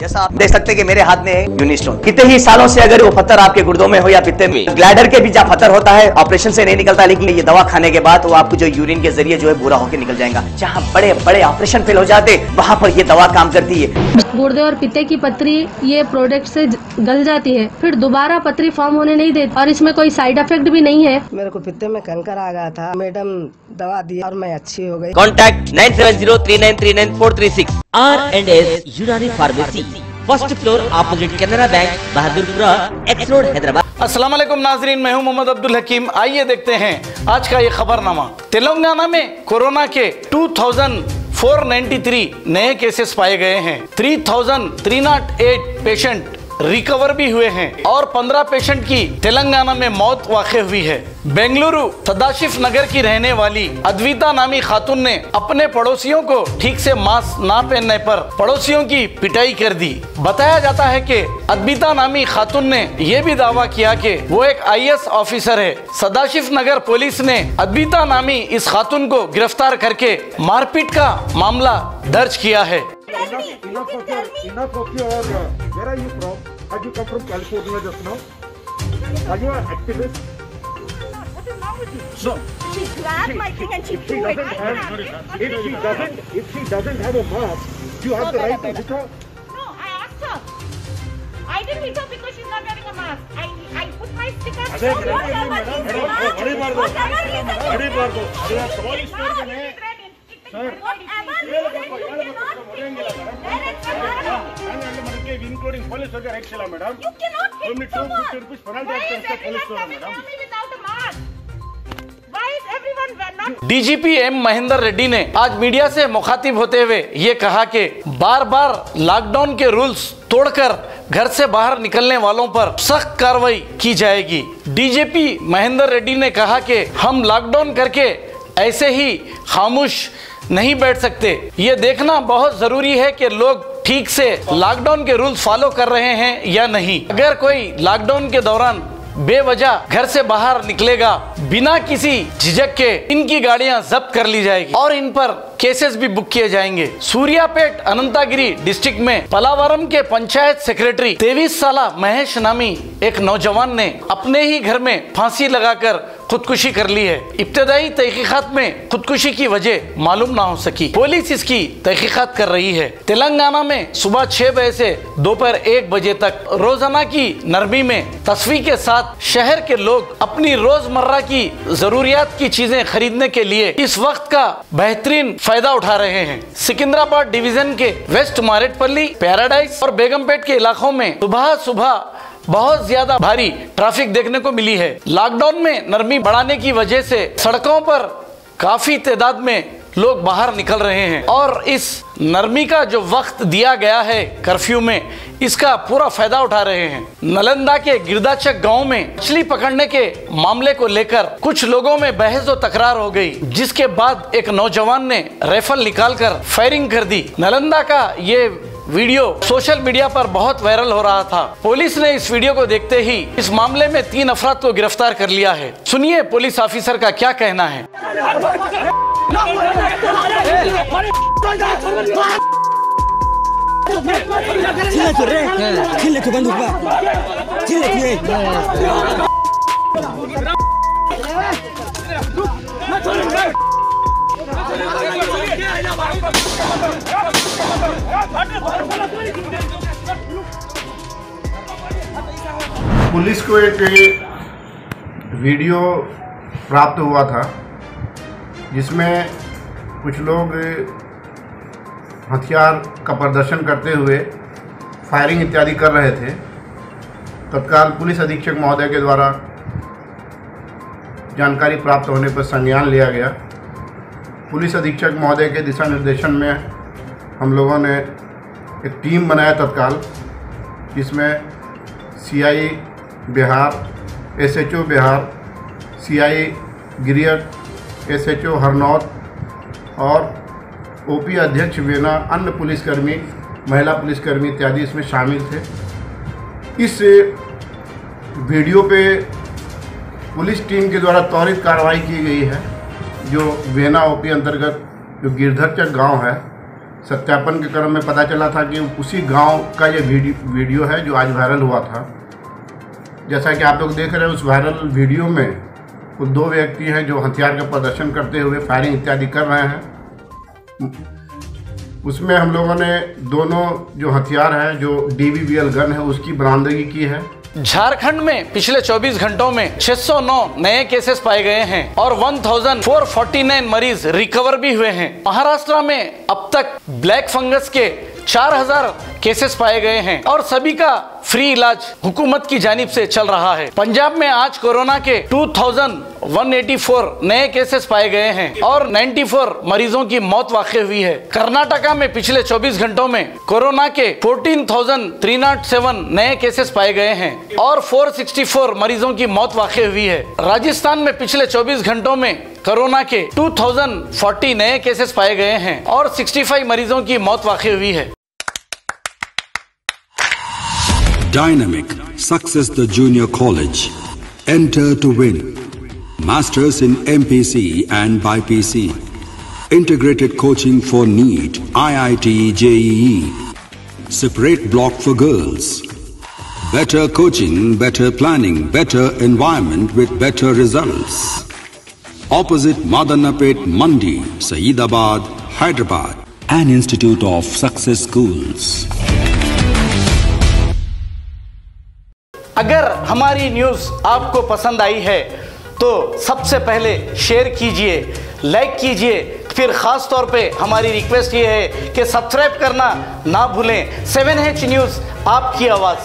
जैसा आप देख सकते हैं कि मेरे हाथ में है यूनिस्टोन। कितने ही सालों से अगर वो पत्थर आपके गुर्दों में हो या पित्ते में, ग्लैडर के भी जहाँ पत्थर होता है ऑपरेशन से नहीं निकलता, लेकिन ये दवा खाने के बाद वो आपको जो यूरिन के जरिए जो है बुरा होकर निकल जाएगा। जहाँ बड़े बड़े ऑपरेशन फेल हो जाते वहाँ पर ये दवा काम करती है। गुर्दे और पित्ते की पथरी ये प्रोडक्ट से गल जाती है, फिर दोबारा पथरी फॉर्म होने नहीं देती और इसमें कोई साइड इफेक्ट भी नहीं है। मेरे को पित्ते में कैंकर आ गया था, मैडम दवा दी और मैं अच्छी हो गई। कॉन्टैक्ट 9703939436 R&S यूनानी pharmacy, first floor opposite Canara bank, Bahadurpura, x road, Hyderabad. अस्सलाम वालेकुम नाजरीन, मैं हूं मोहम्मद अब्दुल हकीम। आइए देखते हैं आज का ये खबरनामा। तेलंगाना में कोरोना के 2493 नए केसेस पाए गए हैं। 3308 पेशेंट रिकवर भी हुए हैं और 15 पेशेंट की तेलंगाना में मौत वाक़ई हुई है। बेंगलुरु सदाशिव नगर की रहने वाली अद्विता नामी खातून ने अपने पड़ोसियों को ठीक से मास्क ना पहनने पर पड़ोसियों की पिटाई कर दी। बताया जाता है कि अद्विता नामी खातून ने यह भी दावा किया कि वो एक IAS ऑफिसर है। सदाशिव नगर पुलिस ने अद्विता नामी इस खातून को गिरफ्तार करके मारपीट का मामला दर्ज किया है। Enough of your, where are you from? Have you come from California just now? Are you an activist? What is wrong with you? No. She grabbed my thing and she threw it. If she doesn't have a mask, you have the right to hit her. No, I asked her. I didn't hit her because she's not wearing a mask. I put my sticker. Including police right chila madam. You cannot hit only someone. 250 rupees penalty Why is everyone coming madam. only without a mask? Why is everyone not? DGP M Mahendra Reddy ने आज media से मुखातिब होते हुए ये कहा कि बार बार lockdown के रूल्स तोड़कर घर से बाहर निकलने वालों पर सख्त कार्रवाई की जाएगी। DGP महेंद्र रेड्डी ने कहा कि हम लॉकडाउन करके ऐसे ही खामोश नहीं बैठ सकते। ये देखना बहुत जरूरी है कि लोग ठीक से लॉकडाउन के रूल्स फॉलो कर रहे हैं या नहीं। अगर कोई लॉकडाउन के दौरान बेवजह घर से बाहर निकलेगा बिना किसी झिझक के, इनकी गाड़ियां जब्त कर ली जाएगी और इन पर केसेस भी बुक किए जाएंगे। सूर्यापेट अनंतगिरी डिस्ट्रिक्ट में पलावरम के पंचायत सेक्रेटरी 23 साला महेश नामी एक नौजवान ने अपने ही घर में फांसी लगाकर खुदकुशी कर ली है। इब्तदाई तहकीकात में खुदकुशी की वजह मालूम ना हो सकी। पुलिस इसकी तहकीकात कर रही है। तेलंगाना में सुबह 6 बजे से दोपहर 1 बजे तक रोजाना की नरमी में तस्वीर के साथ शहर के लोग अपनी रोजमर्रा की जरूरियात की चीजें खरीदने के लिए इस वक्त का बेहतरीन फायदा उठा रहे हैं। सिकंदराबाद डिवीजन के वेस्ट मारेटपल्ली, पैराडाइज और बेगमपेट के इलाकों में सुबह बहुत ज्यादा भारी ट्रैफिक देखने को मिली है। लॉकडाउन में नरमी बढ़ाने की वजह से सड़कों पर काफी तादाद में लोग बाहर निकल रहे हैं और इस नरमी का जो वक्त दिया गया है कर्फ्यू में, इसका पूरा फायदा उठा रहे हैं। नालंदा के गिरदाचक गांव में मछली पकड़ने के मामले को लेकर कुछ लोगों में बहस और तकरार हो गई, जिसके बाद एक नौजवान ने राइफल निकालकर फायरिंग कर दी। नालंदा का ये वीडियो सोशल मीडिया पर बहुत वायरल हो रहा था। पुलिस ने इस वीडियो को देखते ही इस मामले में 3 अफराद को गिरफ्तार कर लिया है। सुनिए पुलिस ऑफिसर का क्या कहना है। पुलिस को एक वीडियो प्राप्त हुआ था जिसमें कुछ लोग हथियार का प्रदर्शन करते हुए फायरिंग इत्यादि कर रहे थे। तत्काल पुलिस अधीक्षक महोदय के द्वारा जानकारी प्राप्त होने पर संज्ञान लिया गया। पुलिस अधीक्षक महोदय के दिशा निर्देशन में हम लोगों ने एक टीम बनाया तत्काल, जिसमें CI Bihar, SHO Bihar, CI Giriyak, SHO Harnaut और OP अध्यक्ष वेना, अन्य पुलिसकर्मी, महिला पुलिसकर्मी इत्यादि इसमें शामिल थे। इस वीडियो पे पुलिस टीम के द्वारा त्वरित कार्रवाई की गई है, जो वेना OP अंतर्गत जो गिरधरचक गांव है सत्यापन के क्रम में पता चला था कि उसी गांव का ये वीडियो है जो आज वायरल हुआ था। जैसा कि आप लोग देख रहे हैं, उस वायरल वीडियो में कुछ 2 व्यक्ति हैं जो हथियार का प्रदर्शन करते हुए फायरिंग इत्यादि कर रहे हैं। उसमें हम लोगों ने दोनों जो हथियार है, जो DBBL गन है, उसकी बरामदगी की है। झारखंड में पिछले 24 घंटों में 609 नए केसेस पाए गए हैं और 1449 मरीज रिकवर भी हुए हैं। महाराष्ट्र में अब तक ब्लैक फंगस के 4000 केसेस पाए गए हैं और सभी का फ्री इलाज हुकूमत की जानिब से चल रहा है। पंजाब में आज कोरोना के 2184 नए केसेस पाए गए हैं और 94 मरीजों की मौत वाक़ई हुई है। कर्नाटका में पिछले 24 घंटों में कोरोना के 14,307 नए केसेस पाए गए हैं और 464 मरीजों की मौत वाक़ई हुई है। राजस्थान में पिछले 24 घंटों में कोरोना के 2040 नए केसेस पाए गए हैं और 65 मरीजों की मौत वाक़ई हुई है। Dynamic Success the Junior College. Enter to win. Masters in MPC and BPC. Integrated coaching for NEET, IIT, JEE. Separate block for girls. Better coaching, better planning, better environment with better results. Opposite Madanapet Mandi, Saeedabad, Hyderabad. An Institute of Success Schools. अगर हमारी news आपको पसंद आई है तो सबसे पहले share कीजिए, like कीजिए, फिर ख़ास तौर पे हमारी रिक्वेस्ट ये है कि सब्सक्राइब करना ना भूलें। 7H न्यूज़, आपकी आवाज़।